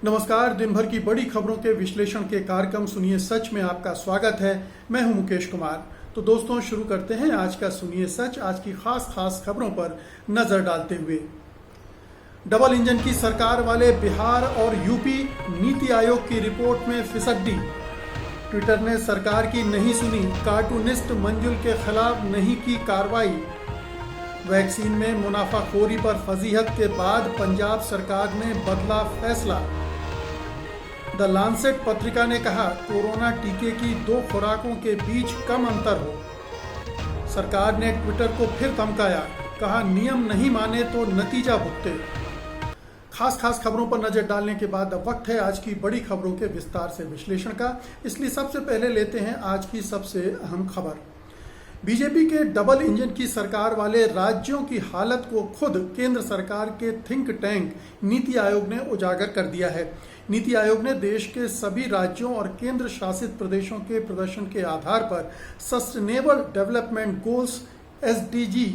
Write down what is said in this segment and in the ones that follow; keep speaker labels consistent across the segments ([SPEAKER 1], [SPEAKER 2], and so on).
[SPEAKER 1] नमस्कार। दिन भर की बड़ी खबरों के विश्लेषण के कार्यक्रम सुनिए सच में आपका स्वागत है। मैं हूं मुकेश कुमार। तो दोस्तों, शुरू करते हैं आज का सुनिए सच। आज की खास खबरों पर नजर डालते हुए, डबल इंजन की सरकार वाले बिहार और यूपी, नीति आयोग की रिपोर्ट में फिसड्डी। ट्विटर ने सरकार की नहीं सुनी, कार्टूनिस्ट मंजुल के खिलाफ नहीं की कार्रवाई। वैक्सीन में मुनाफाखोरी पर फजीहत के बाद पंजाब सरकार ने बदला फैसला। द लांसेट पत्रिका ने कहा, कोरोना टीके की 2 खुराकों के बीच कम अंतर हो। सरकार ने ट्विटर को फिर धमकाया, कहा नियम नहीं माने तो नतीजा भुगते। खास खबरों पर नजर डालने के बाद अब वक्त है आज की बड़ी खबरों के विस्तार से विश्लेषण का। इसलिए सबसे पहले लेते हैं आज की सबसे अहम खबर। बीजेपी के डबल इंजन की सरकार वाले राज्यों की हालत को खुद केंद्र सरकार के थिंक टैंक नीति आयोग ने उजागर कर दिया है। नीति आयोग ने देश के सभी राज्यों और केंद्र शासित प्रदेशों के प्रदर्शन के आधार पर sustainable development goals (SDG)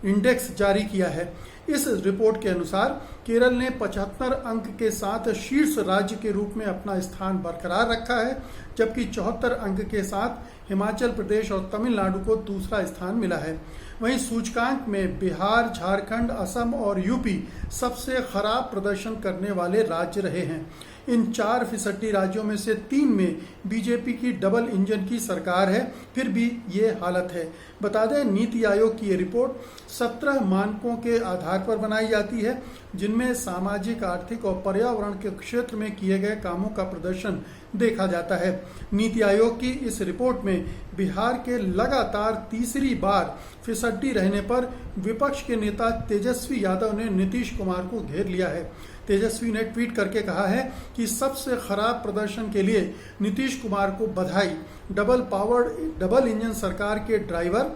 [SPEAKER 1] index जारी किया है। इस रिपोर्ट के अनुसार केरल ने 75 अंक के साथ शीर्ष राज्य के रूप में अपना स्थान बरकरार रखा है, जबकि 74 अंक के साथ हिमाचल प्रदेश और तमिलनाडु को दूसरा स्थान मिला है। वहीं सूचकांक में बिहार, झारखंड, असम और यूपी सबसे खराब प्रदर्शन करने वाले राज्य रहे हैं। इन 4% राज्यों में से 3 में बीजेपी की डबल इंजन की सरकार है, फिर भी ये हालत है। बता दें, नीति आयोग की ये रिपोर्ट 17 मानकों के आधार पर बनाई जाती है, जिनमें सामाजिक, आर्थिक और पर्यावरण के क्षेत्र में किए गए कामों का प्रदर्शन देखा जाता है। नीति आयोग की इस रिपोर्ट में बिहार के लगातार तीसरी बार फिसड्डी रहने पर विपक्ष के नेता तेजस्वी यादव ने नीतीश कुमार को घेर लिया है। तेजस्वी ने ट्वीट करके कहा है कि सबसे खराब प्रदर्शन के लिए नीतीश कुमार को बधाई। डबल इंजन सरकार के ड्राइवर।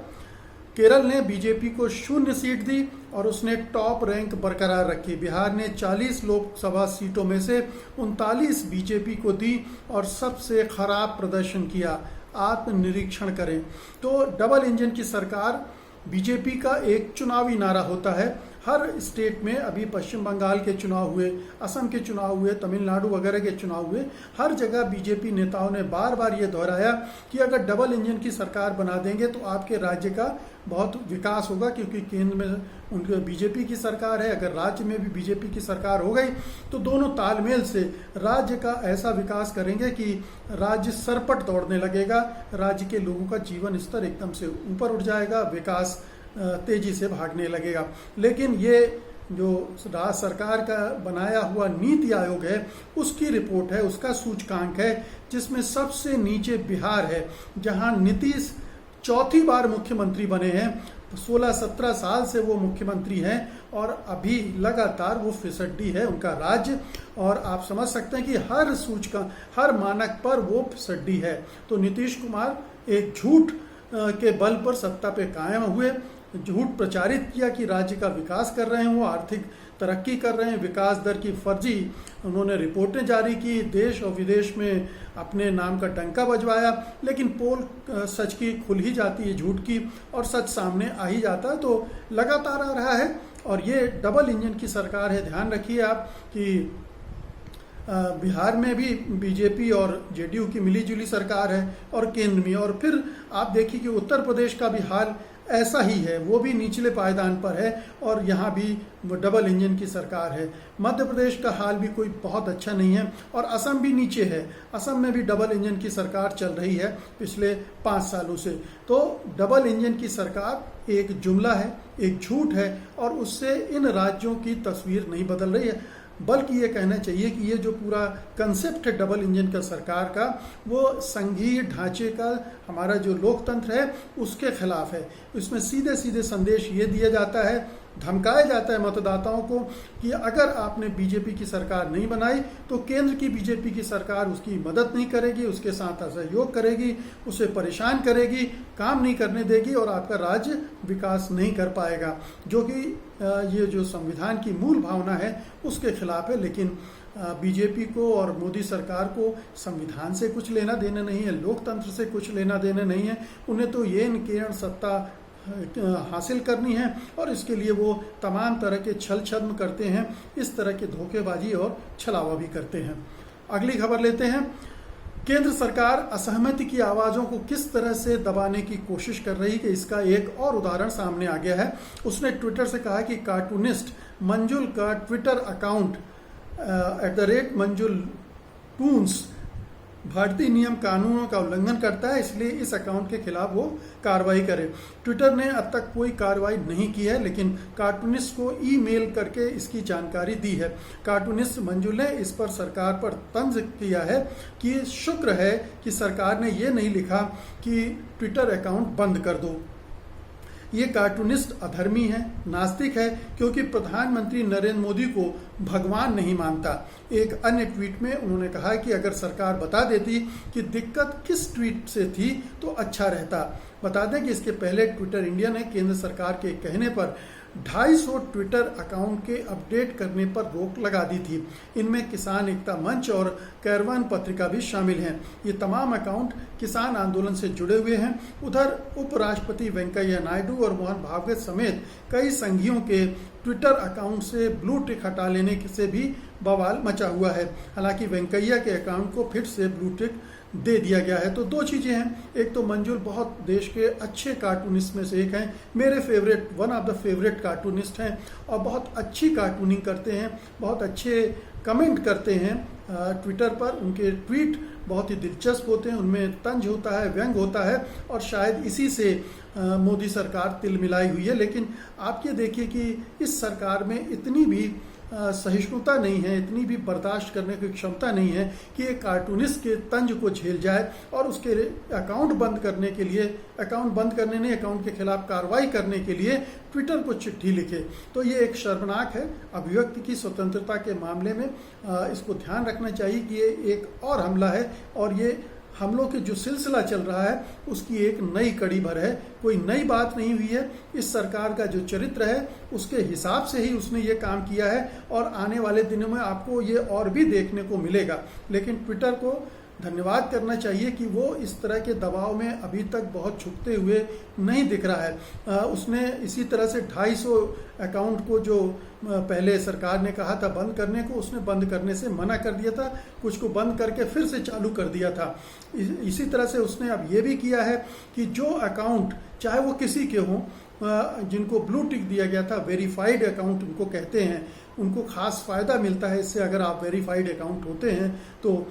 [SPEAKER 1] केरल ने बीजेपी को 0 सीट दी और उसने टॉप रैंक बरकरार रखी। बिहार ने 40 लोकसभा सीटों में से 39 बीजेपी को दी और सबसे खराब प्रदर्शन किया। आत्मनिरीक्षण करें तो डबल इंजन की सरकार बीजेपी का एक चुनावी नारा होता है। हर स्टेट में अभी पश्चिम बंगाल के चुनाव हुए, असम के चुनाव हुए, तमिलनाडु वगैरह के चुनाव हुए, हर जगह बीजेपी नेताओं ने बार बार ये दोहराया कि अगर डबल इंजन की सरकार बना देंगे तो आपके राज्य का बहुत विकास होगा, क्योंकि केंद्र में उनके बीजेपी की सरकार है। अगर राज्य में भी बीजेपी की सरकार हो गई तो दोनों तालमेल से राज्य का ऐसा विकास करेंगे कि राज्य सरपट दौड़ने लगेगा, राज्य के लोगों का जीवन स्तर एकदम से ऊपर उठ जाएगा, विकास तेजी से भागने लगेगा। लेकिन ये जो राज्य सरकार का बनाया हुआ नीति आयोग है, उसकी रिपोर्ट है, उसका सूचकांक है, जिसमें सबसे नीचे बिहार है, जहां नीतीश 4थी बार मुख्यमंत्री बने हैं। 16-17 साल से वो मुख्यमंत्री हैं और अभी लगातार वो फिसड्डी है उनका राज्य। और आप समझ सकते हैं कि हर सूचकांक, हर मानक पर वो फिसड्डी है। तो नीतीश कुमार एक झूठ के बल पर सत्ता पे कायम हुए, झूठ प्रचारित किया कि राज्य का विकास कर रहे हैं, वो आर्थिक तरक्की कर रहे हैं, विकास दर की फर्जी उन्होंने रिपोर्टें जारी की, देश और विदेश में अपने नाम का डंका बजवाया। लेकिन पोल सच की खुल ही जाती है झूठ की, और सच सामने आ ही जाता है। तो लगातार आ रहा है और ये डबल इंजन की सरकार है। ध्यान रखिए आप कि बिहार में भी बीजेपी और जेडीयू की मिलीजुली सरकार है और केंद्र में, और फिर आप देखिए कि उत्तर प्रदेश का भी हाल ऐसा ही है, वो भी निचले पायदान पर है और यहाँ भी डबल इंजन की सरकार है। मध्य प्रदेश का हाल भी कोई बहुत अच्छा नहीं है और असम भी नीचे है। असम में भी डबल इंजन की सरकार चल रही है पिछले 5 सालों से। तो डबल इंजन की सरकार एक जुमला है, एक झूठ है, और उससे इन राज्यों की तस्वीर नहीं बदल रही है, बल्कि ये कहना चाहिए कि ये जो पूरा कंसेप्ट है डबल इंजन का सरकार का, वो संघीय ढांचे का हमारा जो लोकतंत्र है उसके खिलाफ है। इसमें सीधे सीधे संदेश ये दिया जाता है, धमकाया जाता है मतदाताओं को कि अगर आपने बीजेपी की सरकार नहीं बनाई तो केंद्र की बीजेपी की सरकार उसकी मदद नहीं करेगी, उसके साथ असहयोग करेगी, उसे परेशान करेगी, काम नहीं करने देगी और आपका राज्य विकास नहीं कर पाएगा, जो कि ये जो संविधान की मूल भावना है उसके खिलाफ है। लेकिन बीजेपी को और मोदी सरकार को संविधान से कुछ लेना देना नहीं है, लोकतंत्र से कुछ लेना देना नहीं है। उन्हें तो ये केवल सत्ता हासिल करनी है और इसके लिए वो तमाम तरह के छल छद्म करते हैं, इस तरह की धोखेबाजी और छलावा भी करते हैं। अगली खबर लेते हैं। केंद्र सरकार असहमति की आवाज़ों को किस तरह से दबाने की कोशिश कर रही है, इसका एक और उदाहरण सामने आ गया है। उसने ट्विटर से कहा कि कार्टूनिस्ट मंजुल का ट्विटर अकाउंट @मंजुल टून्स भारतीय नियम कानूनों का उल्लंघन करता है, इसलिए इस अकाउंट के खिलाफ वो कार्रवाई करे। ट्विटर ने अब तक कोई कार्रवाई नहीं की है, लेकिन कार्टूनिस्ट को ईमेल करके इसकी जानकारी दी है। कार्टूनिस्ट मंजुल ने इस पर सरकार पर तंज किया है कि शुक्र है कि सरकार ने ये नहीं लिखा कि ट्विटर अकाउंट बंद कर दो। ये कार्टूनिस्ट अधर्मी है, नास्तिक है, क्योंकि प्रधानमंत्री नरेंद्र मोदी को भगवान नहीं मानता। एक अन्य ट्वीट में उन्होंने कहा कि अगर सरकार बता देती कि दिक्कत किस ट्वीट से थी तो अच्छा रहता। बता दें कि इसके पहले ट्विटर इंडिया ने केंद्र सरकार के कहने पर 250 ट्विटर अकाउंट के अपडेट करने पर रोक लगा दी थी। इनमें किसान एकता मंच और कैरवान पत्रिका भी शामिल हैं। ये तमाम अकाउंट किसान आंदोलन से जुड़े हुए हैं। उधर उपराष्ट्रपति वेंकैया नायडू और मोहन भागवत समेत कई संघियों के ट्विटर अकाउंट से ब्लू टिक हटा लेने से भी बवाल मचा हुआ है। हालांकि वेंकैया के अकाउंट को फिर से ब्लू टिक दे दिया गया है। तो दो चीज़ें हैं, एक तो मंजुल बहुत देश के अच्छे कार्टूनिस्ट में से एक हैं, मेरे favourite, one of the favourite cartoonist हैं और बहुत अच्छी कार्टूनिंग करते हैं, बहुत अच्छे कमेंट करते हैं ट्विटर पर। उनके ट्वीट बहुत ही दिलचस्प होते हैं, उनमें तंज होता है, व्यंग होता है और शायद इसी से मोदी सरकार तिल मिलाई हुई है। लेकिन आप ये देखिए कि इस सरकार में इतनी भी सहिष्णुता नहीं है, इतनी भी बर्दाश्त करने की क्षमता नहीं है कि एक कार्टूनिस्ट के तंज को झेल जाए और उसके अकाउंट बंद करने के लिए, अकाउंट बंद करने नहीं, अकाउंट के खिलाफ कार्रवाई करने के लिए ट्विटर को चिट्ठी लिखे। तो ये एक शर्मनाक है। अभिव्यक्ति की स्वतंत्रता के मामले में इसको ध्यान रखना चाहिए कि ये एक और हमला है और ये हमलों के जो सिलसिला चल रहा है उसकी एक नई कड़ी भर है, कोई नई बात नहीं हुई है। इस सरकार का जो चरित्र है उसके हिसाब से ही उसने ये काम किया है और आने वाले दिनों में आपको ये और भी देखने को मिलेगा। लेकिन ट्विटर को धन्यवाद करना चाहिए कि वो इस तरह के दबाव में अभी तक बहुत झुकते हुए नहीं दिख रहा है। उसने इसी तरह से 250 अकाउंट को जो पहले सरकार ने कहा था बंद करने को, उसने बंद करने से मना कर दिया था, कुछ को बंद करके फिर से चालू कर दिया था। इसी तरह से उसने अब ये भी किया है कि जो अकाउंट चाहे वो किसी के हों, जिनको ब्लू टिक दिया गया था, वेरीफाइड अकाउंट उनको कहते हैं, उनको खास फ़ायदा मिलता है इससे अगर आप वेरीफाइड अकाउंट होते हैं तो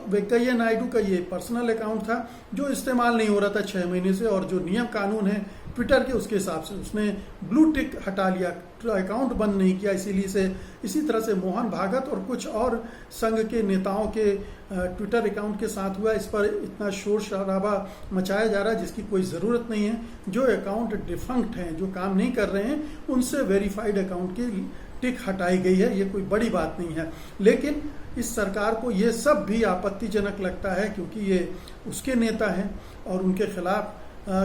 [SPEAKER 1] वेंकैया नायडू का ये पर्सनल अकाउंट था जो इस्तेमाल नहीं हो रहा था 6 महीने से, और जो नियम कानून है ट्विटर के उसके हिसाब से उसने ब्लू टिक हटा लिया, अकाउंट बंद नहीं किया। इसी तरह से मोहन भागवत और कुछ और संघ के नेताओं के ट्विटर अकाउंट के साथ हुआ। इस पर इतना शोर शराबा मचाया जा रहा है जिसकी कोई ज़रूरत नहीं है। जो अकाउंट डिफंक्ट हैं, जो काम नहीं कर रहे हैं, उनसे वेरीफाइड अकाउंट की टिक हटाई गई है, ये कोई बड़ी बात नहीं है। लेकिन इस सरकार को ये सब भी आपत्तिजनक लगता है क्योंकि ये उसके नेता हैं और उनके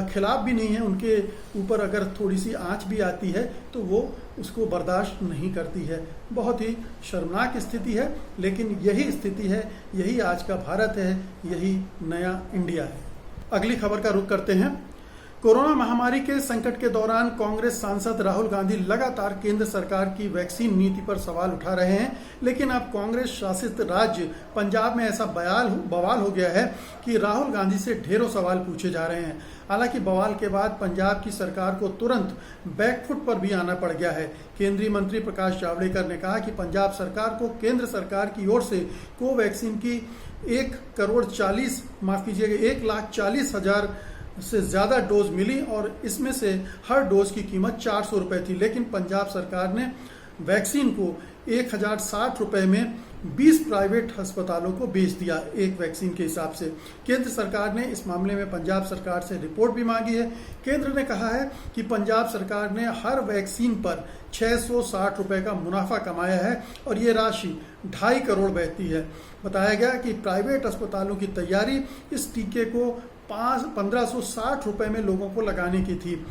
[SPEAKER 1] खिलाफ भी नहीं है। उनके ऊपर अगर थोड़ी सी आंच भी आती है तो वो उसको बर्दाश्त नहीं करती है। बहुत ही शर्मनाक स्थिति है, लेकिन यही स्थिति है, यही आज का भारत है, यही नया इंडिया है। अगली खबर का रुख करते हैं। कोरोना महामारी के संकट के दौरान कांग्रेस सांसद राहुल गांधी लगातार केंद्र सरकार की वैक्सीन नीति पर सवाल उठा रहे हैं, लेकिन अब कांग्रेस शासित राज्य पंजाब में ऐसा बवाल हो गया है कि राहुल गांधी से ढेरों सवाल पूछे जा रहे हैं। हालांकि बवाल के बाद पंजाब की सरकार को तुरंत बैकफुट पर भी आना पड़ गया है। केंद्रीय मंत्री प्रकाश जावड़ेकर ने कहा कि पंजाब सरकार को केंद्र सरकार की ओर से कोवैक्सीन की 1,40,000 से ज़्यादा डोज मिली और इसमें से हर डोज की कीमत 400 रुपये थी। लेकिन पंजाब सरकार ने वैक्सीन को 1,060 रुपये में 20 प्राइवेट अस्पतालों को बेच दिया एक वैक्सीन के हिसाब से। केंद्र सरकार ने इस मामले में पंजाब सरकार से रिपोर्ट भी मांगी है। केंद्र ने कहा है कि पंजाब सरकार ने हर वैक्सीन पर 660 रुपये का मुनाफा कमाया है और ये राशि 2.5 करोड़ बहती है। बताया गया कि प्राइवेट अस्पतालों की तैयारी इस टीके को 1,560 रुपये में लोगों को लगाने की थी।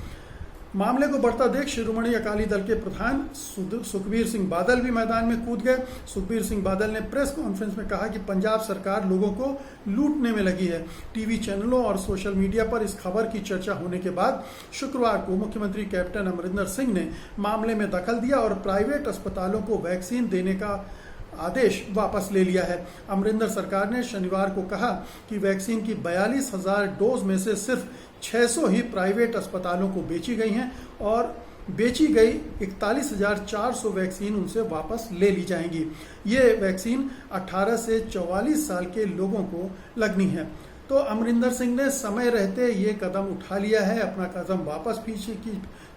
[SPEAKER 1] मामले को बढ़ता देख शिरोमणि अकाली दल के प्रधान सुखबीर सिंह बादल भी मैदान में कूद गए। सुखबीर सिंह बादल ने प्रेस कॉन्फ्रेंस में कहा कि पंजाब सरकार लोगों को लूटने में लगी है। टीवी चैनलों और सोशल मीडिया पर इस खबर की चर्चा होने के बाद शुक्रवार को मुख्यमंत्री कैप्टन अमरिंदर सिंह ने मामले में दखल दिया और प्राइवेट अस्पतालों को वैक्सीन देने का आदेश वापस ले लिया है। अमरिंदर सरकार ने शनिवार को कहा कि वैक्सीन की 42,000 डोज में से सिर्फ 600 ही प्राइवेट अस्पतालों को बेची गई हैं और बेची गई 41,400 वैक्सीन उनसे वापस ले ली जाएंगी। ये वैक्सीन 18 से 44 साल के लोगों को लगनी है। तो अमरिंदर सिंह ने समय रहते ये कदम उठा लिया है, अपना कदम वापस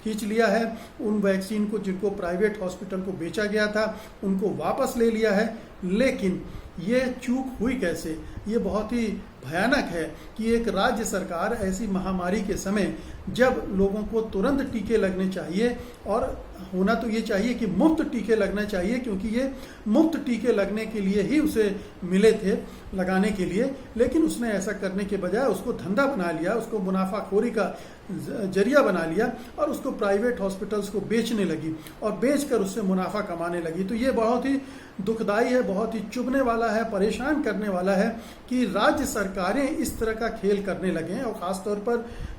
[SPEAKER 1] खींच लिया है। उन वैक्सीन को जिनको प्राइवेट हॉस्पिटल को बेचा गया था उनको वापस ले लिया है। लेकिन ये चूक हुई कैसे? ये बहुत ही भयानक है कि एक राज्य सरकार ऐसी महामारी के समय जब लोगों को तुरंत टीके लगने चाहिए, और होना तो ये चाहिए कि मुफ्त टीके लगने चाहिए, क्योंकि ये मुफ्त टीके लगने के लिए ही उसे मिले थे लगाने के लिए, लेकिन उसने ऐसा करने के बजाय उसको धंधा बना लिया, उसको मुनाफाखोरी का जरिया बना लिया और उसको प्राइवेट हॉस्पिटल्स को बेचने लगी और बेचकर उससे मुनाफा कमाने लगी। तो ये बहुत ही दुखदाई है, बहुत ही चुभने वाला है, परेशान करने वाला है कि राज्य सरकारें इस तरह का खेल करने लगे हैं, और ख़ासतौर पर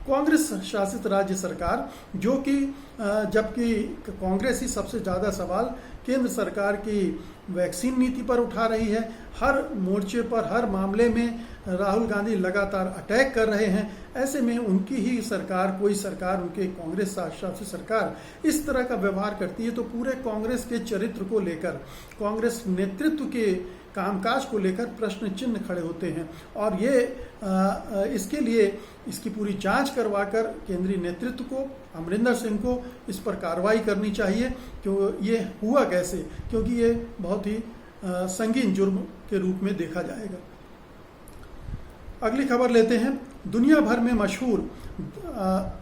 [SPEAKER 1] कांग्रेस शासित राज्य सरकार, जो कि जबकि कांग्रेस ही सबसे ज़्यादा सवाल केंद्र सरकार की वैक्सीन नीति पर उठा रही है। हर मोर्चे पर, हर मामले में राहुल गांधी लगातार अटैक कर रहे हैं। ऐसे में उनकी ही सरकार, कोई सरकार, उनके कांग्रेस शासित सरकार इस तरह का व्यवहार करती है तो पूरे कांग्रेस के चरित्र को लेकर, कांग्रेस नेतृत्व के कामकाज को लेकर प्रश्न चिन्ह खड़े होते हैं। और ये इसके लिए इसकी पूरी जांच करवाकर केंद्रीय नेतृत्व को, अमरिंदर सिंह को इस पर कार्रवाई करनी चाहिए कि ये हुआ कैसे, क्योंकि ये बहुत ही संगीन जुर्म के रूप में देखा जाएगा। अगली खबर लेते हैं। दुनिया भर में मशहूर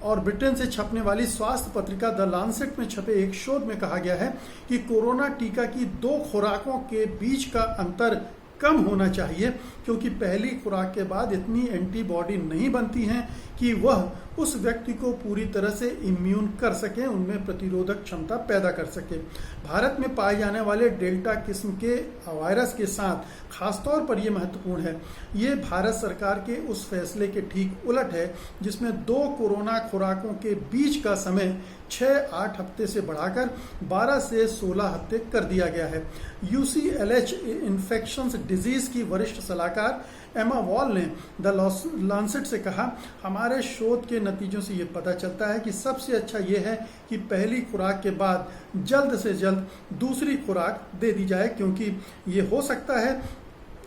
[SPEAKER 1] और ब्रिटेन से छपने वाली स्वास्थ्य पत्रिका द लांसेट में छपे एक शोध में कहा गया है कि कोरोना टीका की 2 खुराकों के बीच का अंतर कम होना चाहिए, क्योंकि पहली खुराक के बाद इतनी एंटीबॉडी नहीं बनती हैं कि वह उस व्यक्ति को पूरी तरह से इम्यून कर सके, उनमें प्रतिरोधक क्षमता पैदा कर सके। भारत में पाए जाने वाले डेल्टा किस्म के वायरस के साथ खासतौर पर यह महत्वपूर्ण है। ये भारत सरकार के उस फैसले के ठीक उलट है जिसमें 2 कोरोना खुराकों के बीच का समय 6-8 हफ्ते से बढ़ाकर 12 से 16 हफ्ते कर दिया गया है। UCLH इन्फेक्शंस डिजीज की वरिष्ठ सलाहकार एमा वॉल ने द लांसेट से कहा, हमारे शोध के नतीजों से ये पता चलता है कि सबसे अच्छा ये है कि पहली खुराक के बाद जल्द से जल्द दूसरी खुराक दे दी जाए, क्योंकि ये हो सकता है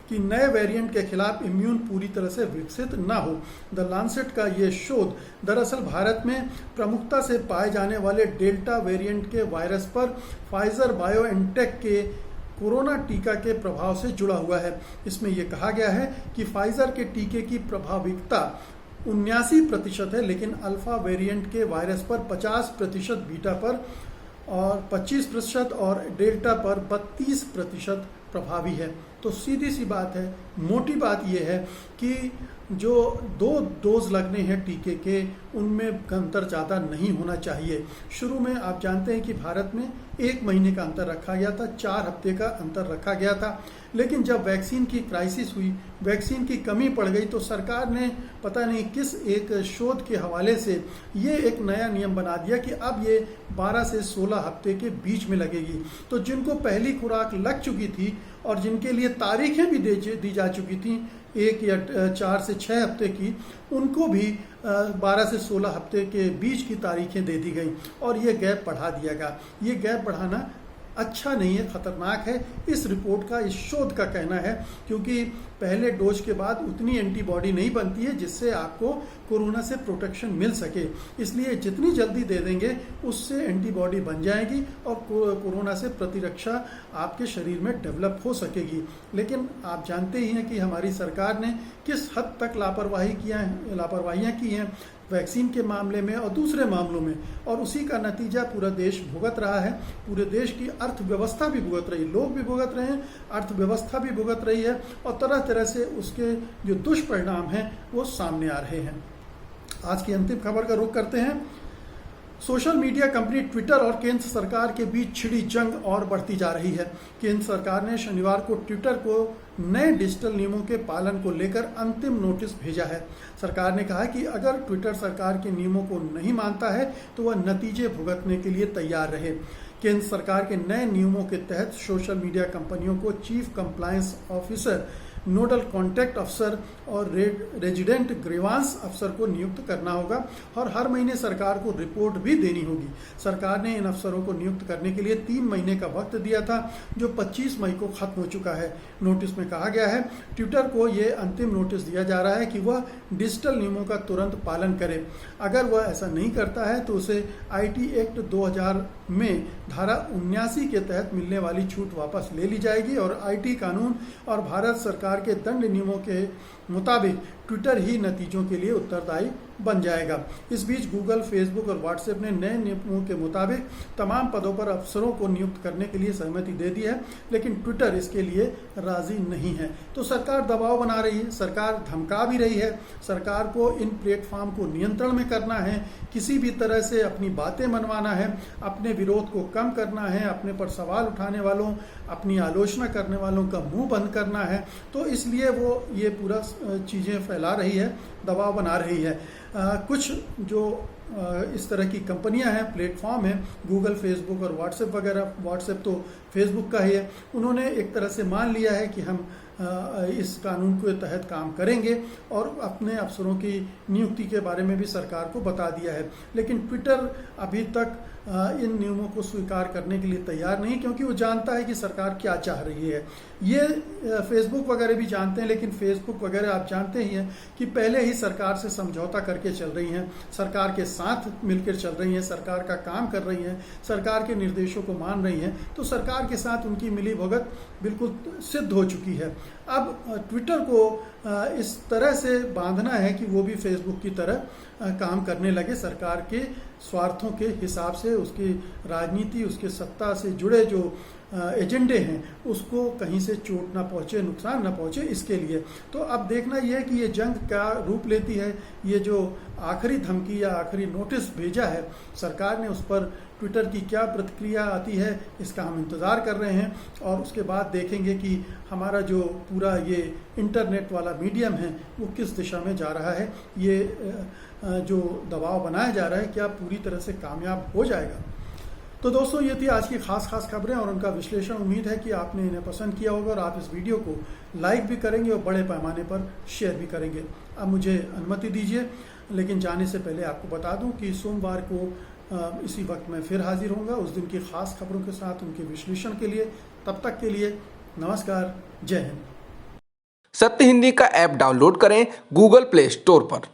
[SPEAKER 1] कि नए वेरिएंट के खिलाफ इम्यून पूरी तरह से विकसित ना हो। द लांसेट का ये शोध दरअसल भारत में प्रमुखता से पाए जाने वाले डेल्टा वेरिएंट के वायरस पर फाइजर बायोएनटेक के कोरोना टीका के प्रभाव से जुड़ा हुआ है। इसमें यह कहा गया है कि फाइजर के टीके की प्रभाविकता 79% है, लेकिन अल्फा वेरिएंट के वायरस पर 50%, बीटा पर और 25% और डेल्टा पर 32% प्रभावी है। तो सीधी सी बात है, मोटी बात यह है कि जो 2 डोज लगने हैं टीके के, उनमें अंतर ज़्यादा नहीं होना चाहिए। शुरू में आप जानते हैं कि भारत में 1 महीने का अंतर रखा गया था, 4 हफ्ते का अंतर रखा गया था, लेकिन जब वैक्सीन की क्राइसिस हुई, वैक्सीन की कमी पड़ गई, तो सरकार ने पता नहीं किस एक शोध के हवाले से ये एक नया नियम बना दिया कि अब ये 12 से 16 हफ्ते के बीच में लगेगी। तो जिनको पहली खुराक लग चुकी थी और जिनके लिए तारीखें भी दी जा चुकी थी 1 या 4 से 6 हफ्ते की, उनको भी 12 से 16 हफ्ते के बीच की तारीखें दे दी गई और ये गैप बढ़ा दिया गया। ये गैप बढ़ाना अच्छा नहीं है, खतरनाक है, इस रिपोर्ट का, इस शोध का कहना है, क्योंकि पहले डोज के बाद उतनी एंटीबॉडी नहीं बनती है जिससे आपको कोरोना से प्रोटेक्शन मिल सके। इसलिए जितनी जल्दी दे देंगे उससे एंटीबॉडी बन जाएगी और कोरोना से प्रतिरक्षा आपके शरीर में डेवलप हो सकेगी। लेकिन आप जानते ही हैं कि हमारी सरकार ने किस हद तक लापरवाहियाँ की हैं वैक्सीन के मामले में और दूसरे मामलों में, और उसी का नतीजा पूरा देश भुगत रहा है। पूरे देश की अर्थव्यवस्था भी भुगत रही, लोग भी भुगत रहे हैं, अर्थव्यवस्था भी भुगत रही है, और तरह तरह से उसके जो दुष्परिणाम हैं वो सामने आ रहे हैं। आज की अंतिम खबर का रुख करते हैं। सोशल मीडिया कंपनी ट्विटर और केंद्र सरकार के बीच छिड़ी जंग और बढ़ती जा रही है। केंद्र सरकार ने शनिवार को ट्विटर को नए डिजिटल नियमों के पालन को लेकर अंतिम नोटिस भेजा है। सरकार ने कहा कि अगर ट्विटर सरकार के नियमों को नहीं मानता है तो वह नतीजे भुगतने के लिए तैयार रहे। केंद्र सरकार के नए नियमों के तहत सोशल मीडिया कंपनियों को chief compliance officer, nodal contact अफसर और रेजिडेंट ग्रीवांस अफसर को नियुक्त करना होगा और हर महीने सरकार को रिपोर्ट भी देनी होगी। सरकार ने इन अफसरों को नियुक्त करने के लिए 3 महीने का वक्त दिया था, जो 25 मई को खत्म हो चुका है। नोटिस में कहा गया है, ट्विटर को ये अंतिम नोटिस दिया जा रहा है कि वह डिजिटल नियमों का तुरंत पालन करे। अगर वह ऐसा नहीं करता है तो उसे आईटी एक्ट 2000 में धारा 79 के तहत मिलने वाली छूट वापस ले ली जाएगी और आईटी कानून और भारत सरकार के दंड नियमों के मुताबिक ट्विटर ही नतीजों के लिए उत्तरदायी बन जाएगा। इस बीच गूगल, फेसबुक और व्हाट्सएप ने नए नियमों के मुताबिक तमाम पदों पर अफसरों को नियुक्त करने के लिए सहमति दे दी है, लेकिन ट्विटर इसके लिए राजी नहीं है। तो सरकार दबाव बना रही है, सरकार धमका भी रही है। सरकार को इन प्लेटफॉर्म को नियंत्रण में करना है, किसी भी तरह से अपनी बातें मनवाना है, अपने विरोध को कम करना है, अपने पर सवाल उठाने वालों, अपनी आलोचना करने वालों का मुंह बंद करना है। तो इसलिए वो ये पूरा चीज़ें फैला रही है, दबाव बना रही है। कुछ जो इस तरह की कंपनियां हैं, प्लेटफॉर्म हैं, गूगल, फेसबुक और व्हाट्सएप वगैरह, व्हाट्सएप तो फेसबुक का ही है, उन्होंने एक तरह से मान लिया है कि हम इस कानून के तहत काम करेंगे और अपने अफसरों की नियुक्ति के बारे में भी सरकार को बता दिया है। लेकिन ट्विटर अभी तक इन नियमों को स्वीकार करने के लिए तैयार नहीं, क्योंकि वो जानता है कि सरकार क्या चाह रही है। ये फेसबुक वगैरह भी जानते हैं, लेकिन फेसबुक वगैरह आप जानते ही हैं कि पहले ही सरकार से समझौता करके चल रही हैं, सरकार के साथ मिलकर चल रही हैं, सरकार का काम कर रही हैं, सरकार के निर्देशों को मान रही हैं। तो सरकार के साथ उनकी मिलीभगत बिल्कुल सिद्ध हो चुकी है। अब ट्विटर को इस तरह से बांधना है कि वो भी फेसबुक की तरह काम करने लगे, सरकार के स्वार्थों के हिसाब से, उसकी राजनीति, उसके सत्ता से जुड़े जो एजेंडे हैं उसको कहीं से चोट ना पहुंचे, नुकसान ना पहुंचे, इसके लिए। तो अब देखना यह है कि ये जंग क्या रूप लेती है। ये जो आखिरी धमकी या आखिरी नोटिस भेजा है सरकार ने, उस पर ट्विटर की क्या प्रतिक्रिया आती है, इसका हम इंतज़ार कर रहे हैं और उसके बाद देखेंगे कि हमारा जो पूरा ये इंटरनेट वाला मीडियम है वो किस दिशा में जा रहा है। ये जो दबाव बनाया जा रहा है क्या पूरी तरह से कामयाब हो जाएगा। तो दोस्तों, ये थी आज की खास खबरें और उनका विश्लेषण। उम्मीद है कि आपने इन्हें पसंद किया होगा और आप इस वीडियो को लाइक भी करेंगे और बड़े पैमाने पर शेयर भी करेंगे। अब मुझे अनुमति दीजिए, लेकिन जाने से पहले आपको बता दूं कि सोमवार को इसी वक्त मैं फिर हाजिर होऊंगा, उस दिन की खास खबरों के साथ, उनके विश्लेषण के लिए। तब तक के लिए नमस्कार, जय हिंद।
[SPEAKER 2] सत्य हिंदी का ऐप डाउनलोड करें गूगल प्ले स्टोर पर।